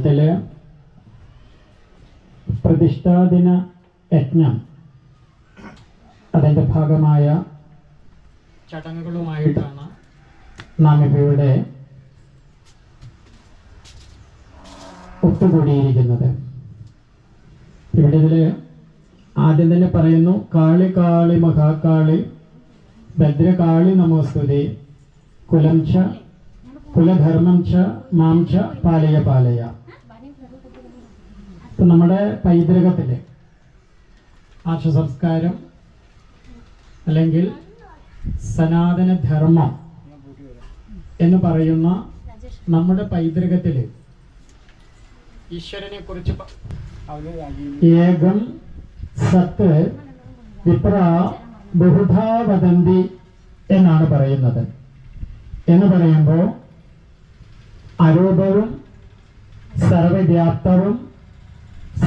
ക്ഷേത്രത്തിലെ പ്രതിഷ്ഠാദിന യജ്ഞം അതിൻ്റെ ഭാഗമായ ചടങ്ങുകളുമായിട്ടാണ് നാം ഇവിടെ ഒത്തുകൂടിയിരിക്കുന്നത്. ഇവിടെ ഇതിൽ ആദ്യം തന്നെ പറയുന്നു, കാളി കാളി മഹാകാളി ഭദ്രകാളി നമോസ്തുതേ കുലം ച കുലധർമ്മം ച മാം ച പാലയ പാലയ. ഇപ്പം നമ്മുടെ പൈതൃകത്തിലെ ആർഷസംസ്കാരം അല്ലെങ്കിൽ സനാതനധർമ്മം എന്ന് പറയുന്ന നമ്മുടെ പൈതൃകത്തിൽ ഈശ്വരനെ കുറിച്ച് ഏകം സത്ത് വിപ്ര ബഹുധാ വദന്തി എന്നാണ് പറയുന്നത്. എന്ന് പറയുമ്പോൾ അരൂപവും സർവവ്യാപ്തവും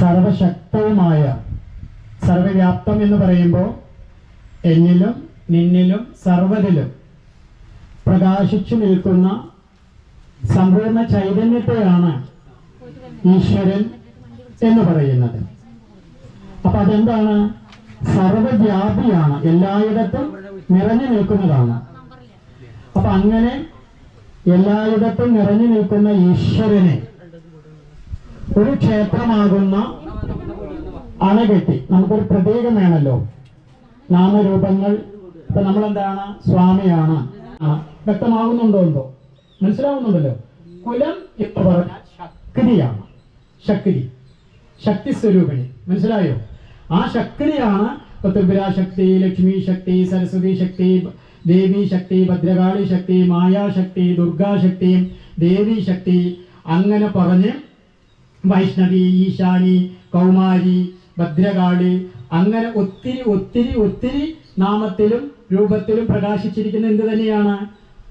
സർവശക്തവുമായ, സർവവ്യാപ്തം എന്ന് പറയുമ്പോൾ എന്നിലും നിന്നിലും സർവ്വതിലും പ്രകാശിച്ചു നിൽക്കുന്ന സമ്പൂർണ്ണ ചൈതന്യത്തെയാണ് ഈശ്വരൻ എന്ന് പറയുന്നത്. അപ്പൊ അതെന്താണ്? സർവവ്യാപിയാണ്, എല്ലായിടത്തും നിറഞ്ഞു നിൽക്കുന്നതാണ്. അപ്പൊ അങ്ങനെ എല്ലായിടത്തും നിറഞ്ഞു നിൽക്കുന്ന ഈശ്വരനെ ഒരു ക്ഷേത്രമാകുന്ന അണകെട്ടി നമുക്കൊരു പ്രതീകം വേണമല്ലോ. നാമരൂപങ്ങൾ ഇപ്പൊ നമ്മളെന്താണ്? സ്വാമിയാണ്. വ്യക്തമാകുന്നുണ്ടോ? എന്തോ മനസ്സിലാവുന്നുണ്ടല്ലോ. കുലം എന്ന് പറഞ്ഞാൽ ശക്തിയാണ്, ശക്തി, ശക്തി സ്വരൂപിണി. മനസ്സിലായോ? ആ ശക്തിയാണ് ത്രിപുരാശക്തി, ലക്ഷ്മി ശക്തി, സരസ്വതി ശക്തി, ദേവി ശക്തി, ഭദ്രകാളി ശക്തി, മായാശക്തി, ദുർഗാശക്തി, ദേവി ശക്തി, അങ്ങനെ പറഞ്ഞ് വൈഷ്ണവി, ഈശാനി, കൗമാരി, ഭദ്രകാളി, അങ്ങനെ ഒത്തിരി ഒത്തിരി ഒത്തിരി നാമത്തിലും രൂപത്തിലും പ്രകാശിച്ചിരിക്കുന്ന എന്ത് തന്നെയാണ്?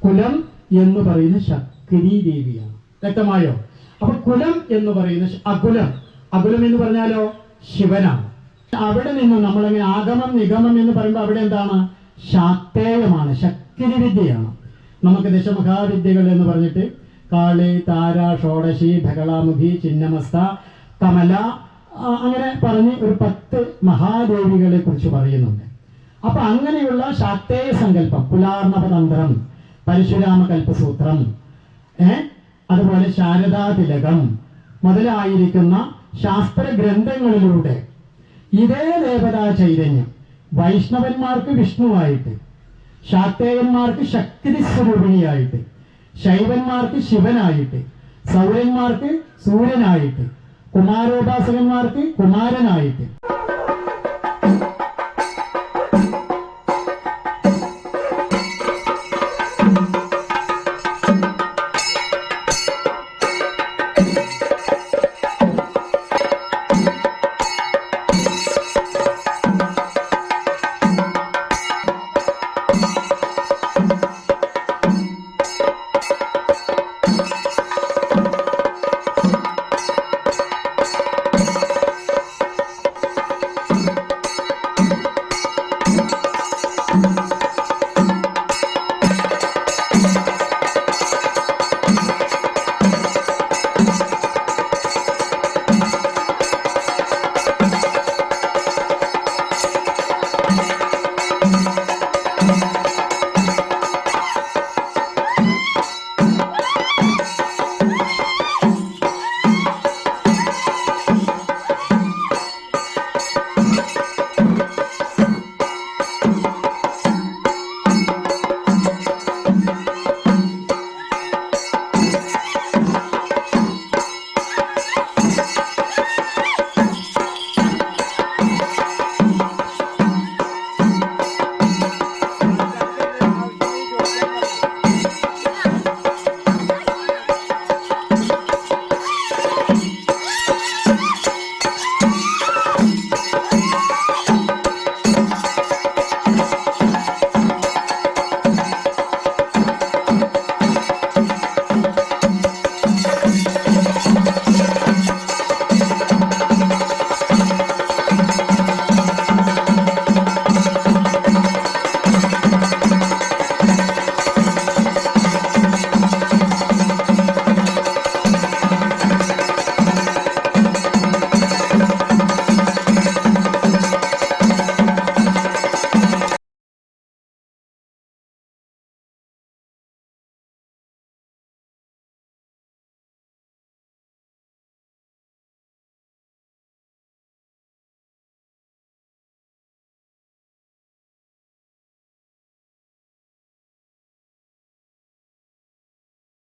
കുലം എന്ന് പറയുന്ന ശക്തി ദേവിയാണ്. വ്യക്തമായോ? അപ്പൊ കുലം എന്ന് പറയുന്ന അകുലം, അകുലം എന്ന് പറഞ്ഞാലോ ശിവനാണ്. അവിടെ നിന്ന് നമ്മളെങ്ങനെ ആഗമം നിഗമം എന്ന് പറയുമ്പോൾ അവിടെ എന്താണ്? ശാക്തേയമാണ്, ശക്തി വിദ്യയാണ്. നമുക്ക് ദശമഹാവിദ്യകൾ എന്ന് പറഞ്ഞിട്ട് കാളി, താര, ഷോഡശി, ഭകളാമുഖി, ചിന്നമസ്ത, കമല, അങ്ങനെ പറഞ്ഞ് ഒരു 10 മഹാദേവികളെ കുറിച്ച് പറയുന്നുണ്ട്. അപ്പൊ അങ്ങനെയുള്ള ശാക്തേയ സങ്കല്പം, കുലാർണവതന്ത്രം, പരശുരാമ കൽപ്പസൂത്രം, അതുപോലെ ശാരദാതിലകം മുതലായിരിക്കുന്ന ശാസ്ത്ര ഗ്രന്ഥങ്ങളിലൂടെ ഇതേ ദേവതാ ചൈതന്യം വൈഷ്ണവന്മാർക്ക് വിഷ്ണുവായിട്ട്, ശാക്തേയന്മാർക്ക് ശക്തി സ്വരൂപിണിയായിട്ട്, ശൈവന്മാർക്ക് ശിവനായിട്ട്, സൗരന്മാർക്ക് സൂര്യനായിട്ട്, കുമാരോപാസകന്മാർക്ക് കുമാരനായിട്ട്